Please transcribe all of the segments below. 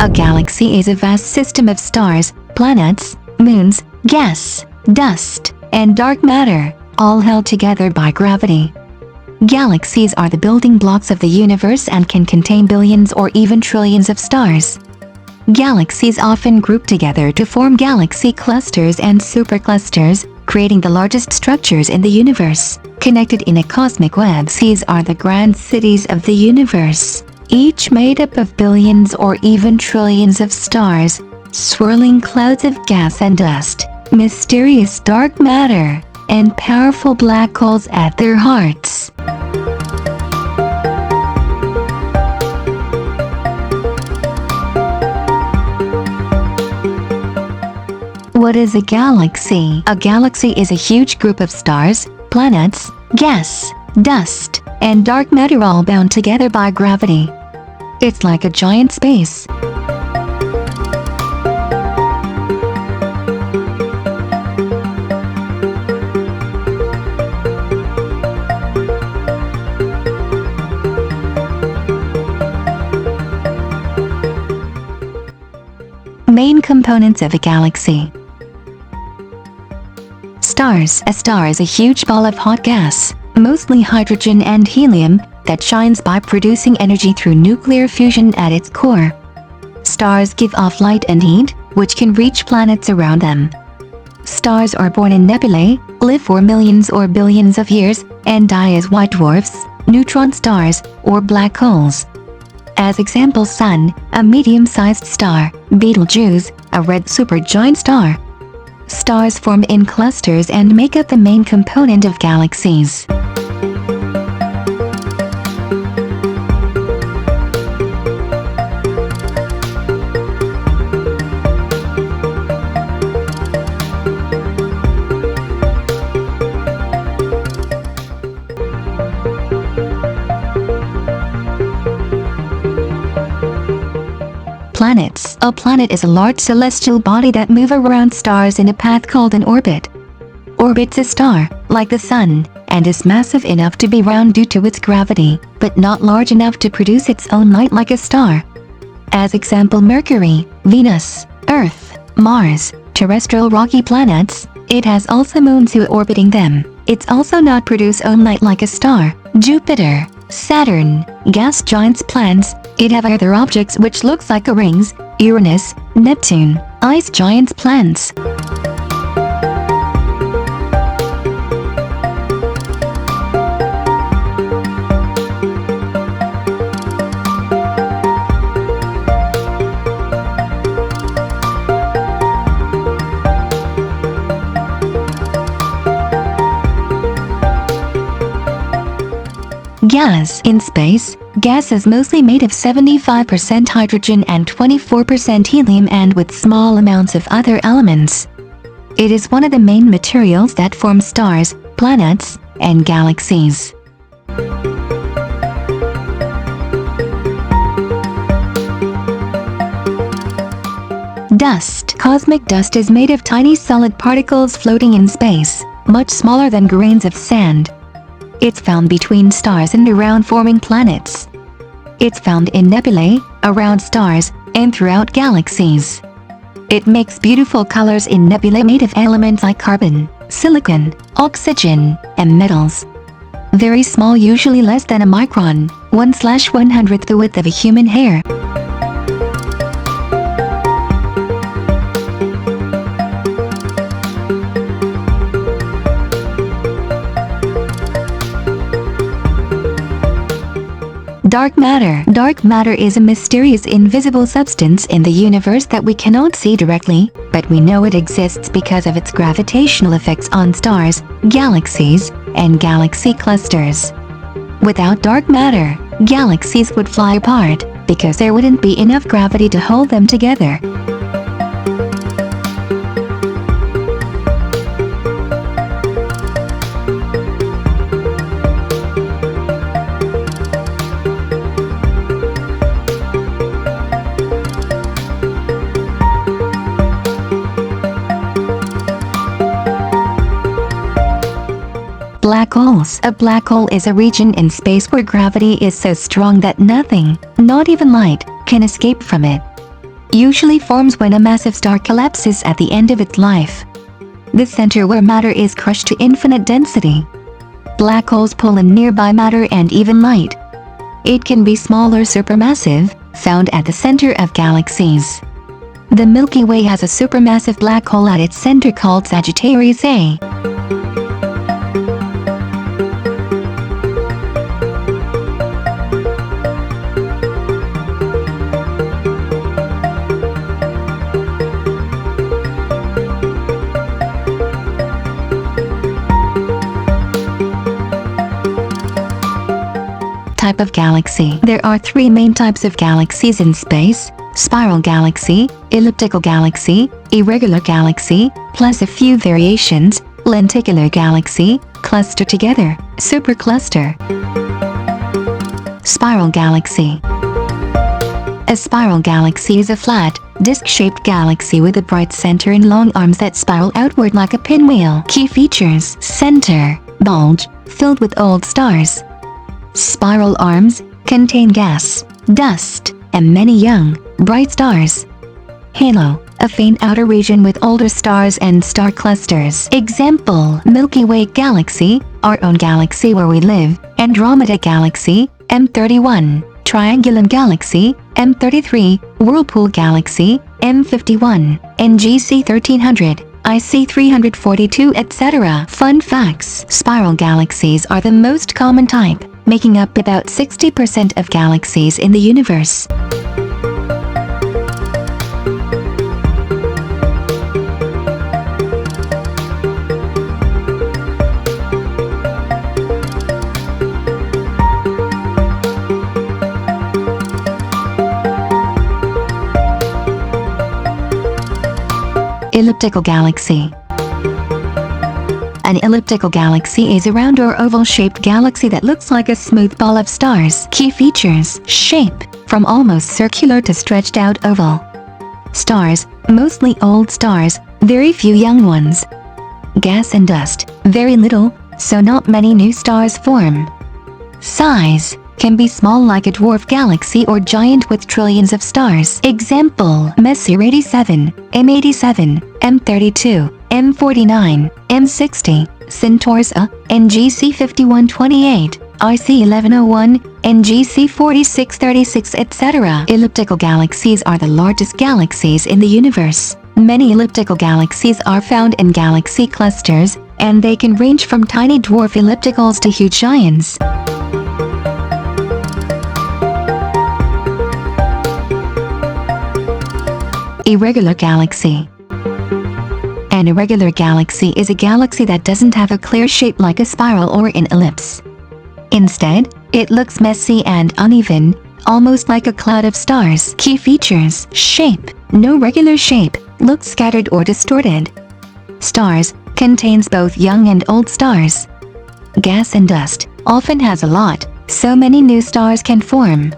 A galaxy is a vast system of stars, planets, moons, gas, dust, and dark matter, all held together by gravity. Galaxies are the building blocks of the universe and can contain billions or even trillions of stars. Galaxies often group together to form galaxy clusters and superclusters, creating the largest structures in the universe. Connected in a cosmic web, these are the grand cities of the universe, each made up of billions or even trillions of stars, swirling clouds of gas and dust, mysterious dark matter, and powerful black holes at their hearts. What is a galaxy? A galaxy is a huge group of stars, planets, gas, dust, and dark matter all bound together by gravity. It's like a giant space. Main components of a galaxy. Stars. A star is a huge ball of hot gas, mostly hydrogen and helium, that shines by producing energy through nuclear fusion at its core. Stars give off light and heat, which can reach planets around them. Stars are born in nebulae, live for millions or billions of years, and die as white dwarfs, neutron stars, or black holes. As example, Sun, a medium-sized star; Betelgeuse, a red supergiant star. Stars form in clusters and make up the main component of galaxies. Planets. A planet is a large celestial body that moves around stars in a path called an orbit. Orbits a star, like the Sun, and is massive enough to be round due to its gravity, but not large enough to produce its own light like a star. As example, Mercury, Venus, Earth, Mars, terrestrial rocky planets. It has also moons who orbiting them. It's also not produce own light like a star. Jupiter, Saturn, gas giants planets. It have other objects which looks like a rings, Uranus, Neptune, ice giants planets. Gas. In space, gas is mostly made of 75% hydrogen and 24% helium, and with small amounts of other elements. It is one of the main materials that form stars, planets, and galaxies. Dust. Cosmic dust is made of tiny solid particles floating in space, much smaller than grains of sand. It's found between stars and around forming planets. It's found in nebulae, around stars, and throughout galaxies. It makes beautiful colors in nebulae made of elements like carbon, silicon, oxygen, and metals. Very small, usually less than a micron, 1/100th the width of a human hair. Dark matter. Dark matter is a mysterious invisible substance in the universe that we cannot see directly, but we know it exists because of its gravitational effects on stars, galaxies, and galaxy clusters. Without dark matter, galaxies would fly apart, because there wouldn't be enough gravity to hold them together. Black holes. A black hole is a region in space where gravity is so strong that nothing, not even light, can escape from it. usually forms when a massive star collapses at the end of its life. The center where matter is crushed to infinite density. Black holes pull in nearby matter and even light. It can be small or supermassive, found at the center of galaxies. The Milky Way has a supermassive black hole at its center called Sagittarius A. Type of galaxy. There are three main types of galaxies in space: spiral galaxy, elliptical galaxy, irregular galaxy, plus a few variations: lenticular galaxy, cluster together, supercluster. Spiral galaxy. A spiral galaxy is a flat, disc-shaped galaxy with a bright center and long arms that spiral outward like a pinwheel. Key features: center, bulge, filled with old stars. Spiral arms contain gas, dust, and many young, bright stars. Halo, a faint outer region with older stars and star clusters. Example: Milky Way Galaxy, our own galaxy where we live; Andromeda Galaxy, M31; Triangulum Galaxy, M33; Whirlpool Galaxy, M51; NGC 1300. IC 342, etc. Fun facts: spiral galaxies are the most common type, making up about 60% of galaxies in the universe. Elliptical galaxy. An elliptical galaxy is a round or oval-shaped galaxy that looks like a smooth ball of stars. Key features: shape, from almost circular to stretched out oval. Stars, mostly old stars, very few young ones. Gas and dust, very little, so not many new stars form. Size, can be small like a dwarf galaxy or giant with trillions of stars. Example: Messier 87, M87, M32, M49, M60, Centaurus A, NGC 5128, IC 1101, NGC 4636, etc. Elliptical galaxies are the largest galaxies in the universe. Many elliptical galaxies are found in galaxy clusters, and they can range from tiny dwarf ellipticals to huge giants. Irregular galaxy. An irregular galaxy is a galaxy that doesn't have a clear shape like a spiral or an ellipse. Instead, it looks messy and uneven, almost like a cloud of stars. Key features: shape, no regular shape, looks scattered or distorted. Stars, contains both young and old stars. Gas and dust, often has a lot, so many new stars can form.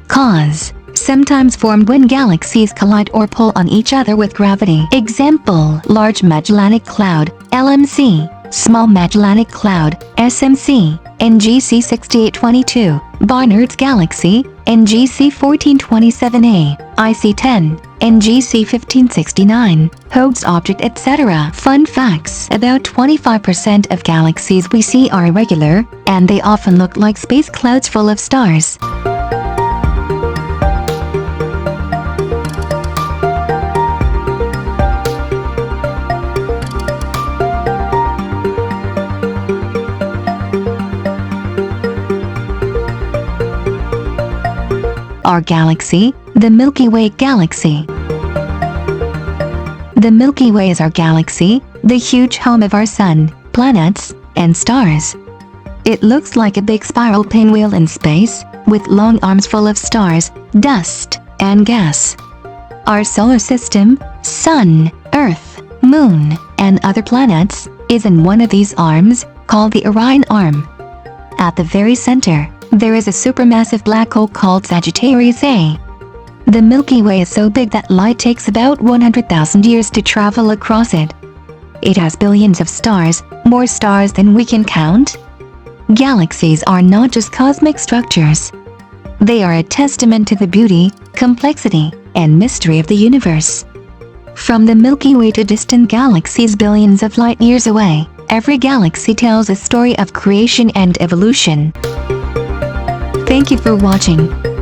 Cause, sometimes formed when galaxies collide or pull on each other with gravity. Example: Large Magellanic Cloud, LMC; Small Magellanic Cloud, SMC, NGC 6822; Barnard's Galaxy, NGC 1427A, IC 10, NGC 1569, Hoag's Object, etc. Fun facts: about 25% of galaxies we see are irregular, and they often look like space clouds full of stars. Our galaxy, the Milky Way Galaxy. The Milky Way is our galaxy, the huge home of our sun, planets, and stars. It looks like a big spiral pinwheel in space, with long arms full of stars, dust, and gas. Our solar system, Sun, Earth, Moon, and other planets, is in one of these arms, called the Orion Arm. At the very center, there is a supermassive black hole called Sagittarius A. The Milky Way is so big that light takes about 100,000 years to travel across it. It has billions of stars, more stars than we can count. Galaxies are not just cosmic structures. They are a testament to the beauty, complexity, and mystery of the universe. From the Milky Way to distant galaxies billions of light years away, every galaxy tells a story of creation and evolution. Thank you for watching.